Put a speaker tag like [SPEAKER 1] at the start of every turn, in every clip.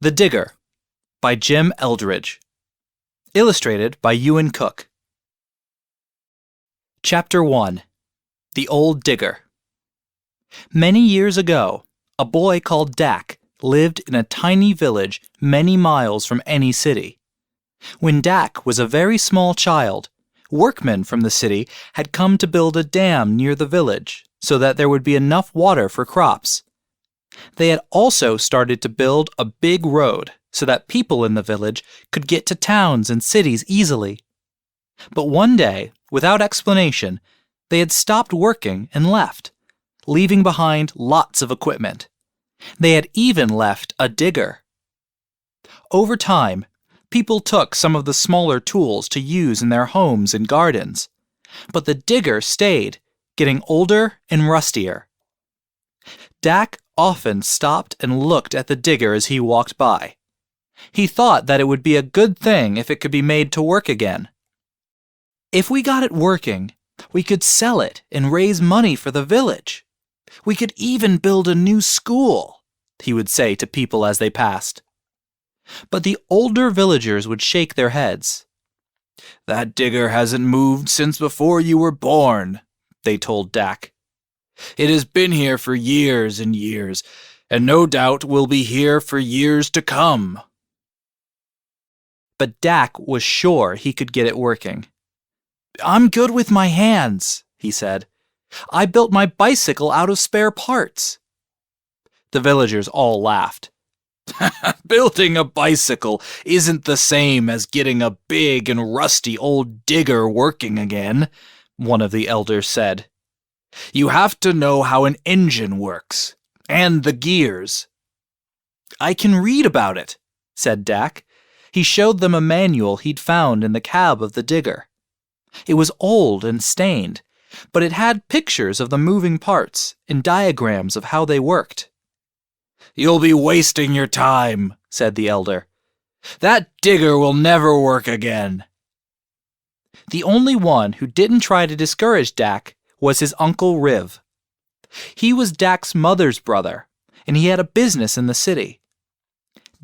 [SPEAKER 1] The Digger by Jim Eldridge. Illustrated by Ewan Cook. Chapter 1. The Old Digger. Many years ago, a boy called Dak lived in a tiny village many miles from any city. When Dak was a very small child, workmen from the city had come to build a dam near the village so that there would be enough water for crops. They had also started to build a big road so that people in the village could get to towns and cities easily. But one day, without explanation, they had stopped working and left, leaving behind lots of equipment. They had even left a digger. Over time, people took some of the smaller tools to use in their homes and gardens, but the digger stayed, getting older and rustier. Dak often stopped and looked at the digger as he walked by. He thought that it would be a good thing if it could be made to work again. If we got it working, we could sell it and raise money for the village. We could even build a new school, he would say to people as they passed. But the older villagers would shake their heads. "That digger hasn't moved since before you were born," they told Dak. "It has been here for years and years, and no doubt will be here for years to come." But Dak was sure he could get it working. "I'm good with my hands," he said. "I built my bicycle out of spare parts." The villagers all laughed. "Building a bicycle isn't the same as getting a big and rusty old digger working again," one of the elders said. "You have to know how an engine works, and the gears." "I can read about it," said Dak. He showed them a manual he'd found in the cab of the digger. It was old and stained, but it had pictures of the moving parts and diagrams of how they worked. "You'll be wasting your time," said the elder. "That digger will never work again." The only one who didn't try to discourage Dak was his Uncle Riv. He was Dak's mother's brother, and he had a business in the city.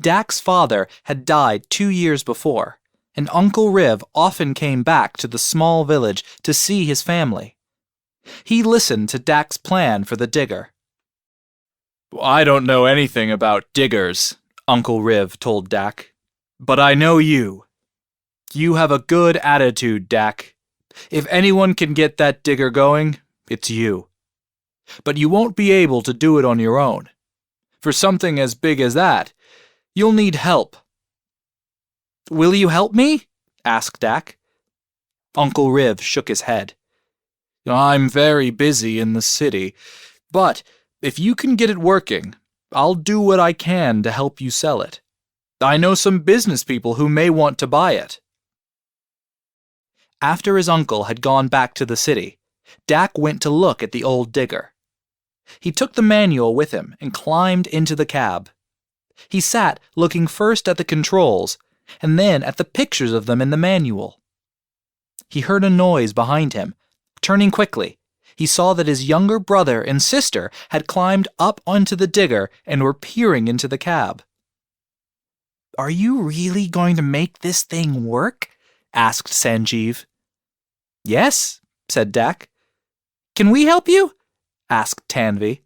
[SPEAKER 1] Dak's father had died 2 years before, and Uncle Riv often came back to the small village to see his family. He listened to Dak's plan for the digger. "I don't know anything about diggers," Uncle Riv told Dak, "but I know you. You have a good attitude, Dak. If anyone can get that digger going, it's you. But you won't be able to do it on your own. For something as big as that, you'll need help." "Will you help me?" asked Dak. Uncle Riv shook his head. "I'm very busy in the city, but if you can get it working, I'll do what I can to help you sell it. I know some business people who may want to buy it." After his uncle had gone back to the city, Dak went to look at the old digger. He took the manual with him and climbed into the cab. He sat looking first at the controls and then at the pictures of them in the manual. He heard a noise behind him. Turning quickly, he saw that his younger brother and sister had climbed up onto the digger and were peering into the cab. "Are you really going to make this thing work?" asked Sanjeev. "Yes," said Dak. "Can we help you?" asked Tanvi.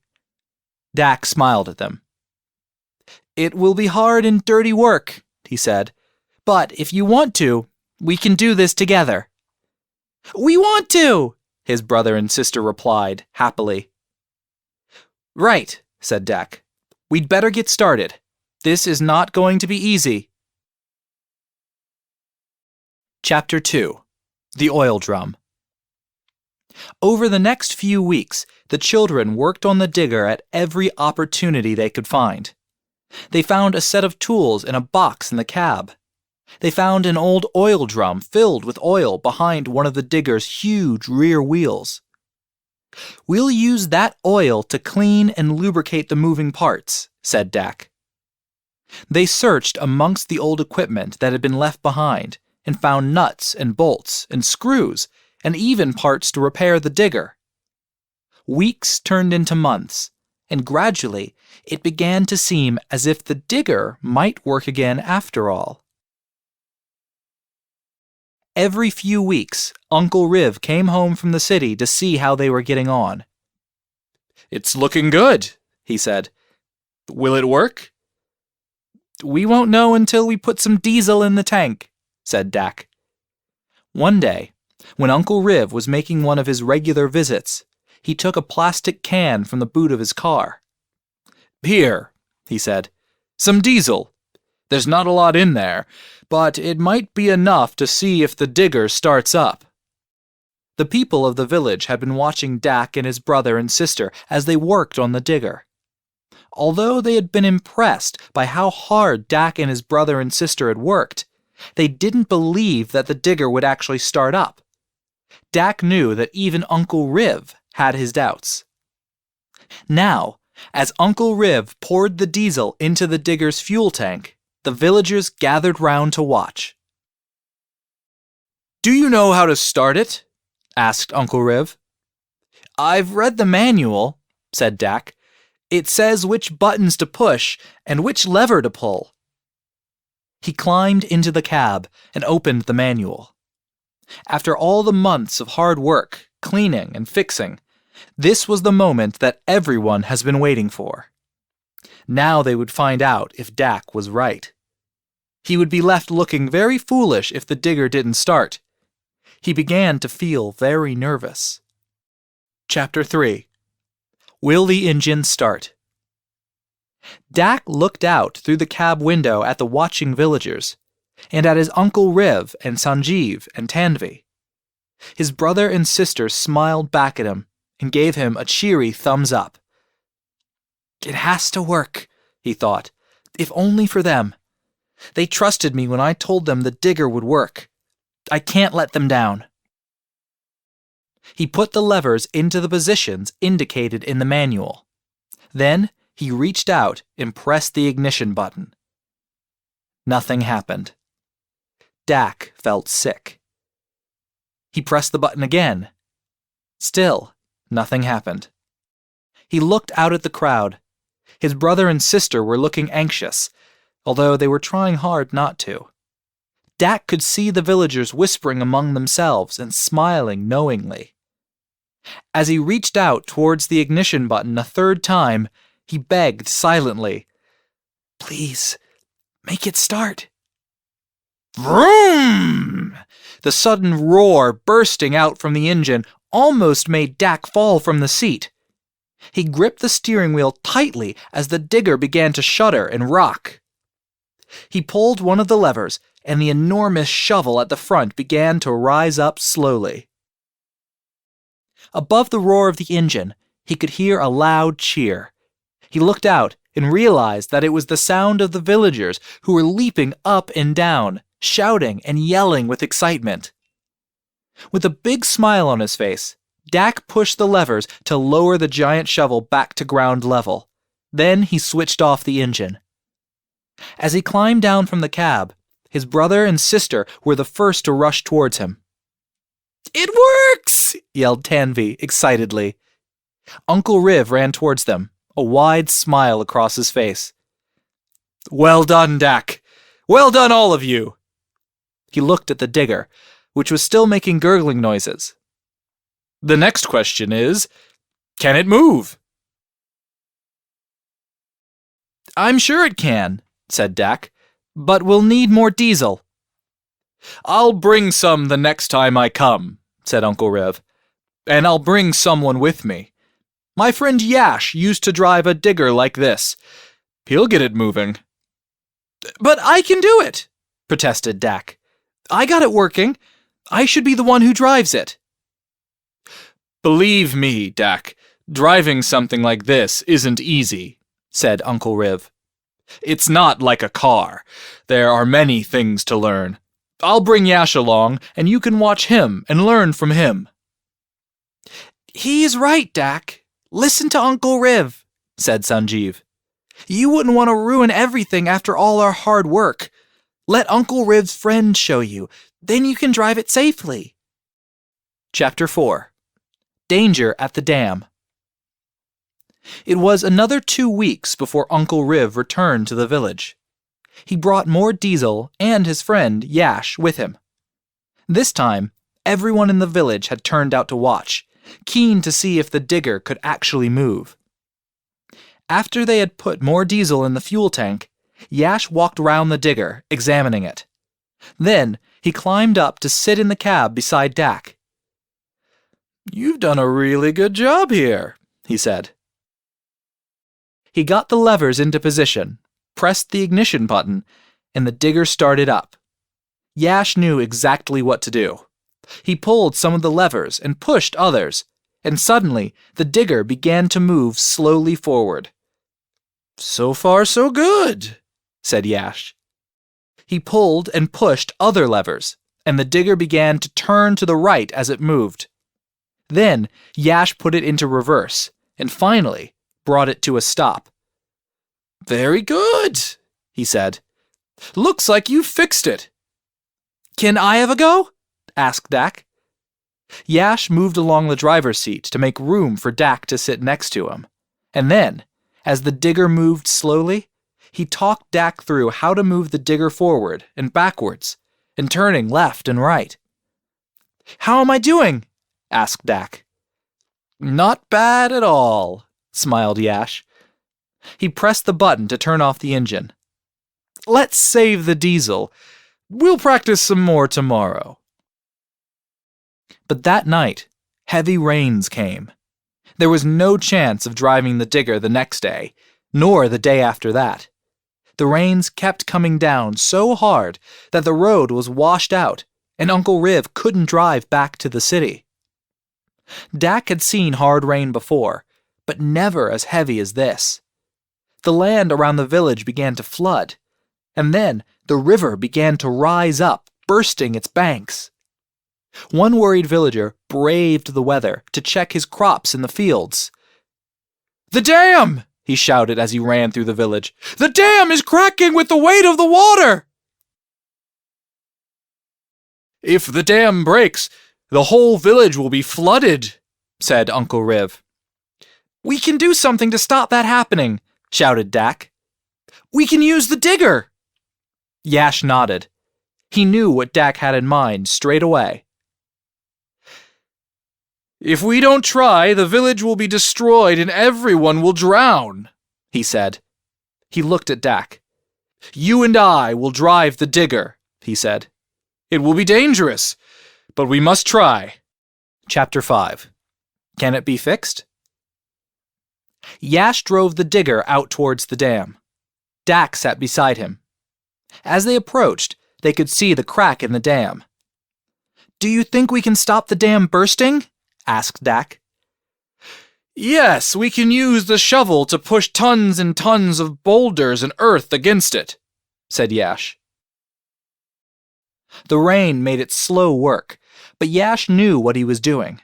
[SPEAKER 1] Dak smiled at them. "It will be hard and dirty work," he said, "but if you want to, we can do this together." "We want to!" his brother and sister replied, happily. "Right," said Dak. "We'd better get started. This is not going to be easy." Chapter 2. The Oil Drum. Over the next few weeks, the children worked on the digger at every opportunity they could find. They found a set of tools in a box in the cab. They found an old oil drum filled with oil behind one of the digger's huge rear wheels. "We'll use that oil to clean and lubricate the moving parts," said Dak. They searched amongst the old equipment that had been left behind and found nuts and bolts and screws and even parts to repair the digger. Weeks turned into months, and gradually it began to seem as if the digger might work again after all. Every few weeks, Uncle Riv came home from the city to see how they were getting on. "It's looking good," he said. "Will it work?" "We won't know until we put some diesel in the tank," said Dak. One day, when Uncle Riv was making one of his regular visits, he took a plastic can from the boot of his car. "Here," he said, "some diesel. There's not a lot in there, but it might be enough to see if the digger starts up." The people of the village had been watching Dak and his brother and sister as they worked on the digger. Although they had been impressed by how hard Dak and his brother and sister had worked, they didn't believe that the digger would actually start up. Dak knew that even Uncle Riv had his doubts. Now, as Uncle Riv poured the diesel into the digger's fuel tank, the villagers gathered round to watch. "Do you know how to start it?" asked Uncle Riv. "I've read the manual," said Dak. "It says which buttons to push and which lever to pull." He climbed into the cab and opened the manual. After all the months of hard work, cleaning and fixing, this was the moment that everyone has been waiting for. Now they would find out if Dak was right. He would be left looking very foolish if the digger didn't start. He began to feel very nervous. Chapter 3. Will the engine start? Dak looked out through the cab window at the watching villagers, and at his Uncle Riv and Sanjeev and Tanvi. His brother and sister smiled back at him and gave him a cheery thumbs up. "It has to work," he thought, "if only for them. They trusted me when I told them the digger would work. I can't let them down." He put the levers into the positions indicated in the manual. Then he reached out and pressed the ignition button. Nothing happened. Dak felt sick. He pressed the button again. Still, nothing happened. He looked out at the crowd. His brother and sister were looking anxious, although they were trying hard not to. Dak could see the villagers whispering among themselves and smiling knowingly. As he reached out towards the ignition button a third time, he begged silently, "Please, make it start." Vroom! The sudden roar bursting out from the engine almost made Dak fall from the seat. He gripped the steering wheel tightly as the digger began to shudder and rock. He pulled one of the levers, and the enormous shovel at the front began to rise up slowly. Above the roar of the engine, he could hear a loud cheer. He looked out and realized that it was the sound of the villagers who were leaping up and down, shouting and yelling with excitement. With a big smile on his face, Dak pushed the levers to lower the giant shovel back to ground level. Then he switched off the engine. As he climbed down from the cab, his brother and sister were the first to rush towards him. "It works!" yelled Tanvi excitedly. Uncle Riv ran towards them, a wide smile across his face. "Well done, Dak. Well done, all of you." He looked at the digger, which was still making gurgling noises. "The next question is, can it move?" "I'm sure it can," said Dak, "but we'll need more diesel." "I'll bring some the next time I come," said Uncle Riv, "and I'll bring someone with me. My friend Yash used to drive a digger like this. He'll get it moving." "But I can do it," protested Dak. "I got it working. I should be the one who drives it." "Believe me, Dak, driving something like this isn't easy," said Uncle Riv. "It's not like a car. There are many things to learn. I'll bring Yash along, and you can watch him and learn from him." "He's right, Dak. Listen to Uncle Riv," said Sanjeev. "You wouldn't want to ruin everything after all our hard work. Let Uncle Riv's friend show you. Then you can drive it safely." Chapter 4. Danger at the Dam. It was another 2 weeks before Uncle Riv returned to the village. He brought more diesel and his friend Yash with him. This time, everyone in the village had turned out to watch, keen to see if the digger could actually move. After they had put more diesel in the fuel tank, Yash walked round the digger, examining it. Then he climbed up to sit in the cab beside Dak. "You've done a really good job here," he said. He got the levers into position, pressed the ignition button, and the digger started up. Yash knew exactly what to do. He pulled some of the levers and pushed others, and suddenly the digger began to move slowly forward. "So far, so good," said Yash. He pulled and pushed other levers, and the digger began to turn to the right as it moved. Then Yash put it into reverse, and finally brought it to a stop. "Very good," he said. "Looks like you fixed it." "Can I have a go?" asked Dak. Yash moved along the driver's seat to make room for Dak to sit next to him, and then, as the digger moved slowly, he talked Dak through how to move the digger forward and backwards, and turning left and right. "How am I doing?" asked Dak. "Not bad at all," smiled Yash. He pressed the button to turn off the engine. "Let's save the diesel. We'll practice some more tomorrow." But that night, heavy rains came. There was no chance of driving the digger the next day, nor the day after that. The rains kept coming down so hard that the road was washed out, and Uncle Riv couldn't drive back to the city. Dak had seen hard rain before, but never as heavy as this. The land around the village began to flood, and then the river began to rise up, bursting its banks. One worried villager braved the weather to check his crops in the fields. "The dam!" he shouted as he ran through the village. "The dam is cracking with the weight of the water!" "If the dam breaks, the whole village will be flooded," said Uncle Riv. "We can do something to stop that happening," shouted Dak. "We can use the digger." Yash nodded. He knew what Dak had in mind straight away. "If we don't try, the village will be destroyed and everyone will drown," he said. He looked at Dak. "You and I will drive the digger," he said. "It will be dangerous, but we must try." Chapter 5. Can it be fixed? Yash drove the digger out towards the dam. Dak sat beside him. As they approached, they could see the crack in the dam. "Do you think we can stop the dam bursting?" asked Dak. "Yes, we can use the shovel to push tons and tons of boulders and earth against it," said Yash. The rain made it slow work, but Yash knew what he was doing.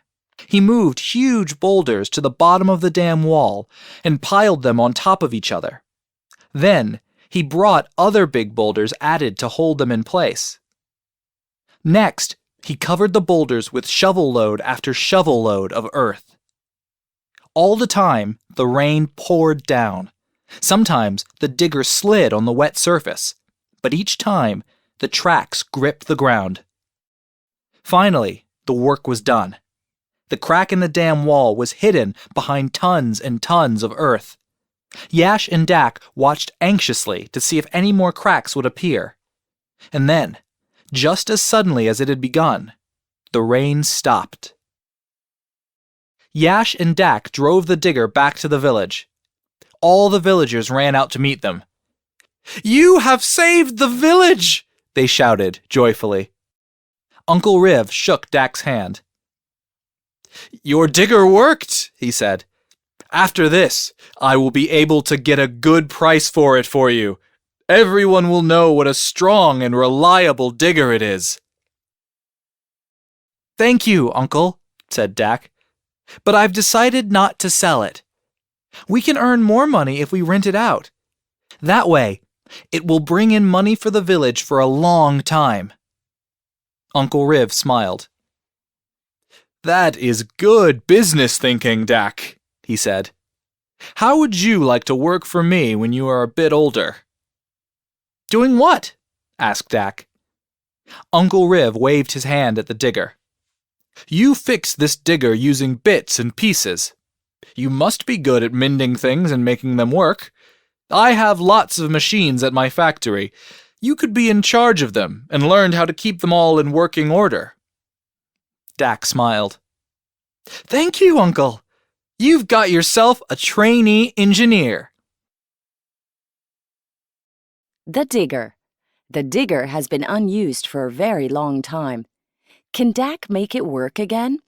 [SPEAKER 1] He moved huge boulders to the bottom of the dam wall and piled them on top of each other. Then he brought other big boulders added to hold them in place. Next, he covered the boulders with shovel load after shovel load of earth. All the time, the rain poured down. Sometimes the digger slid on the wet surface, but each time, the tracks gripped the ground. Finally, the work was done. The crack in the dam wall was hidden behind tons and tons of earth. Yash and Dak watched anxiously to see if any more cracks would appear. And then, just as suddenly as it had begun, the rain stopped. Yash and Dak drove the digger back to the village. All the villagers ran out to meet them. "You have saved the village!" they shouted joyfully. Uncle Riv shook Dak's hand. "Your digger worked," he said. "After this, I will be able to get a good price for it for you. Everyone will know what a strong and reliable digger it is." "Thank you, Uncle," said Dak. "But I've decided not to sell it. We can earn more money if we rent it out. That way, it will bring in money for the village for a long time." Uncle Riv smiled. "That is good business thinking, Dak," he said. How would you like to work for me when you are a bit older?" "Doing what?" asked Dak. Uncle Riv waved his hand at the digger. "You fix this digger using bits and pieces. You must be good at mending things and making them work. I have lots of machines at my factory. You could be in charge of them and learn how to keep them all in working order." Dak smiled. "Thank you, Uncle. You've got yourself a trainee engineer."
[SPEAKER 2] The digger. The digger has been unused for a very long time. Can Dak make it work again?